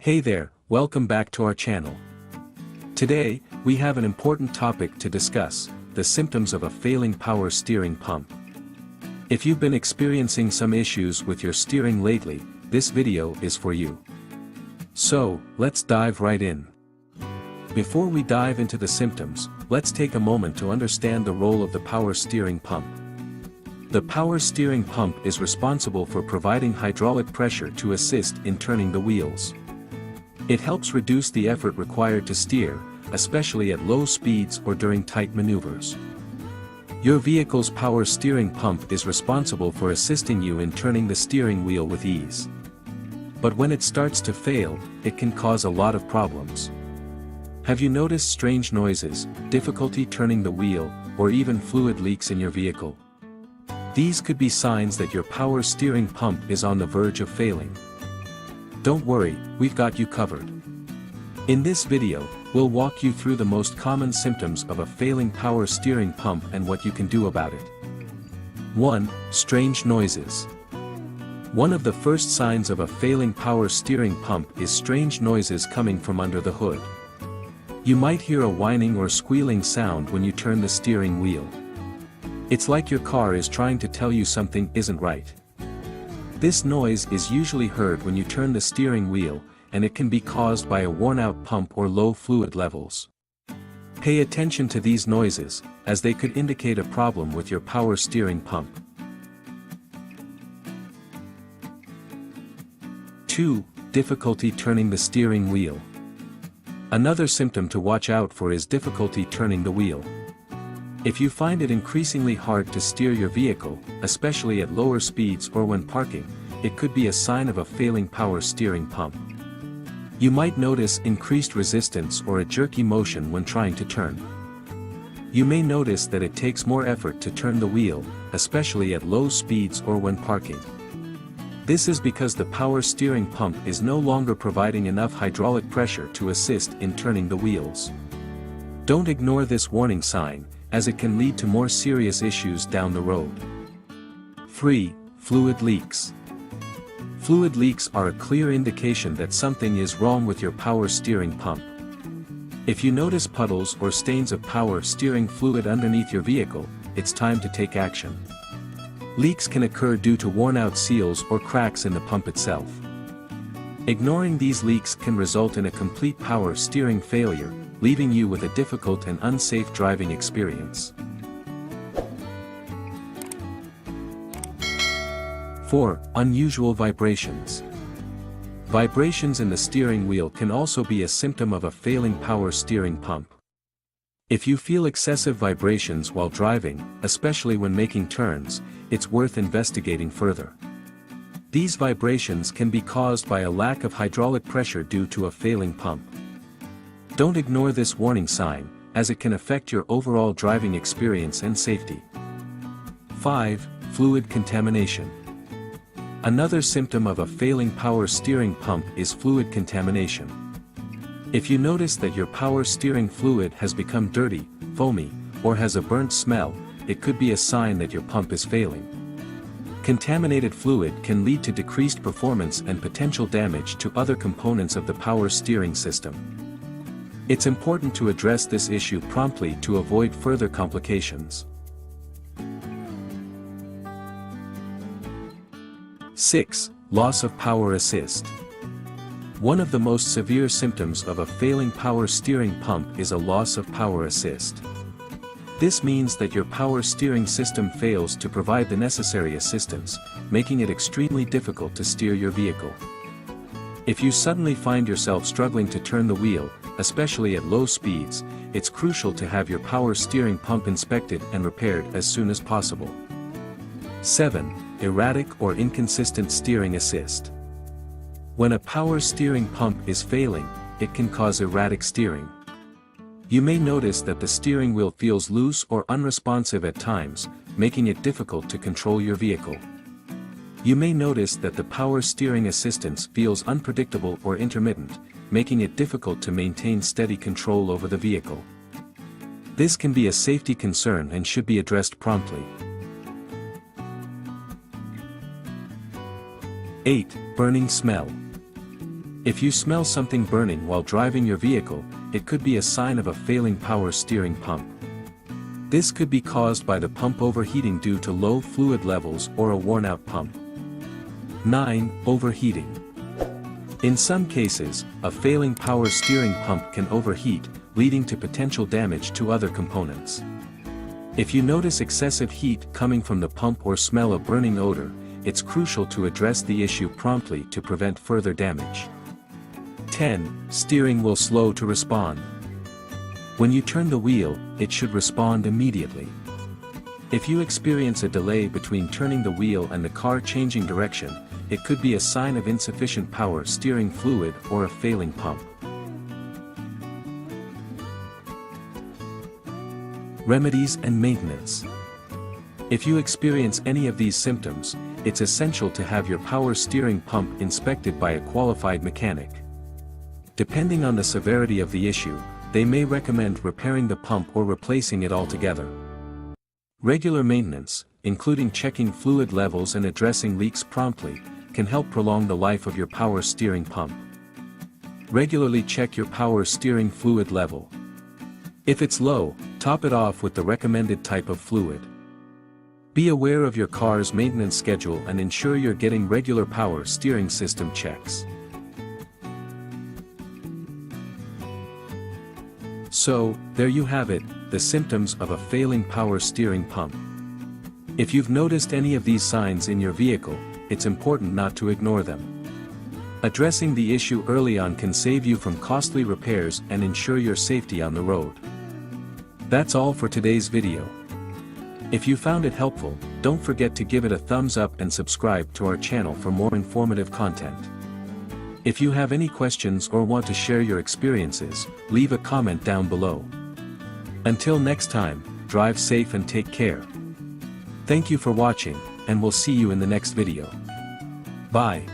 Hey there, welcome back to our channel. Today, we have an important topic to discuss, the symptoms of a failing power steering pump. If you've been experiencing some issues with your steering lately, this video is for you. So, let's dive right in. Before we dive into the symptoms, let's take a moment to understand the role of the power steering pump. The power steering pump is responsible for providing hydraulic pressure to assist in turning the wheels. It helps reduce the effort required to steer, especially at low speeds or during tight maneuvers. Your vehicle's power steering pump is responsible for assisting you in turning the steering wheel with ease. But when it starts to fail, it can cause a lot of problems. Have you noticed strange noises, difficulty turning the wheel, or even fluid leaks in your vehicle? These could be signs that your power steering pump is on the verge of failing. Don't worry, we've got you covered. In this video, we'll walk you through the most common symptoms of a failing power steering pump and what you can do about it. 1. Strange noises. One of the first signs of a failing power steering pump is strange noises coming from under the hood. You might hear a whining or squealing sound when you turn the steering wheel. It's like your car is trying to tell you something isn't right. This noise is usually heard when you turn the steering wheel, and it can be caused by a worn-out pump or low fluid levels. Pay attention to these noises, as they could indicate a problem with your power steering pump. 2. Difficulty turning the steering wheel. Another symptom to watch out for is difficulty turning the wheel. If you find it increasingly hard to steer your vehicle, especially at lower speeds or when parking, it could be a sign of a failing power steering pump. You might notice increased resistance or a jerky motion when trying to turn. You may notice that it takes more effort to turn the wheel, especially at low speeds or when parking. This is because the power steering pump is no longer providing enough hydraulic pressure to assist in turning the wheels. Don't ignore this warning sign, as it can lead to more serious issues down the road. 3. Fluid leaks. Fluid leaks are a clear indication that something is wrong with your power steering pump. If you notice puddles or stains of power steering fluid underneath your vehicle, it's time to take action. Leaks can occur due to worn-out seals or cracks in the pump itself. Ignoring these leaks can result in a complete power steering failure, leaving you with a difficult and unsafe driving experience. 4. Unusual vibrations. Vibrations in the steering wheel can also be a symptom of a failing power steering pump. If you feel excessive vibrations while driving, especially when making turns, it's worth investigating further. These vibrations can be caused by a lack of hydraulic pressure due to a failing pump. Don't ignore this warning sign, as it can affect your overall driving experience and safety. 5. Fluid contamination. Another symptom of a failing power steering pump is fluid contamination. If you notice that your power steering fluid has become dirty, foamy, or has a burnt smell, it could be a sign that your pump is failing. Contaminated fluid can lead to decreased performance and potential damage to other components of the power steering system. It's important to address this issue promptly to avoid further complications. 6. Loss of power assist. One of the most severe symptoms of a failing power steering pump is a loss of power assist. This means that your power steering system fails to provide the necessary assistance, making it extremely difficult to steer your vehicle. If you suddenly find yourself struggling to turn the wheel, especially at low speeds, it's crucial to have your power steering pump inspected and repaired as soon as possible. 7. Erratic or inconsistent steering assist. When a power steering pump is failing, it can cause erratic steering. You may notice that the steering wheel feels loose or unresponsive at times, making it difficult to control your vehicle. You may notice that the power steering assistance feels unpredictable or intermittent, making it difficult to maintain steady control over the vehicle. This can be a safety concern and should be addressed promptly. 8. Burning smell. If you smell something burning while driving your vehicle, it could be a sign of a failing power steering pump. This could be caused by the pump overheating due to low fluid levels or a worn-out pump. 9. Overheating. In some cases, a failing power steering pump can overheat, leading to potential damage to other components. If you notice excessive heat coming from the pump or smell a burning odor, it's crucial to address the issue promptly to prevent further damage. 10. Steering wheel slow to respond. When you turn the wheel, it should respond immediately. If you experience a delay between turning the wheel and the car changing direction, it could be a sign of insufficient power steering fluid or a failing pump. Remedies and maintenance. If you experience any of these symptoms, it's essential to have your power steering pump inspected by a qualified mechanic. Depending on the severity of the issue, they may recommend repairing the pump or replacing it altogether. Regular maintenance, including checking fluid levels and addressing leaks promptly, can help prolong the life of your power steering pump. Regularly check your power steering fluid level. If it's low, top it off with the recommended type of fluid. Be aware of your car's maintenance schedule and ensure you're getting regular power steering system checks. So, there you have it, the symptoms of a failing power steering pump. If you've noticed any of these signs in your vehicle, it's important not to ignore them. Addressing the issue early on can save you from costly repairs and ensure your safety on the road. That's all for today's video. If you found it helpful, don't forget to give it a thumbs up and subscribe to our channel for more informative content. If you have any questions or want to share your experiences, leave a comment down below. Until next time, drive safe and take care. Thank you for watching, and we'll see you in the next video. Bye.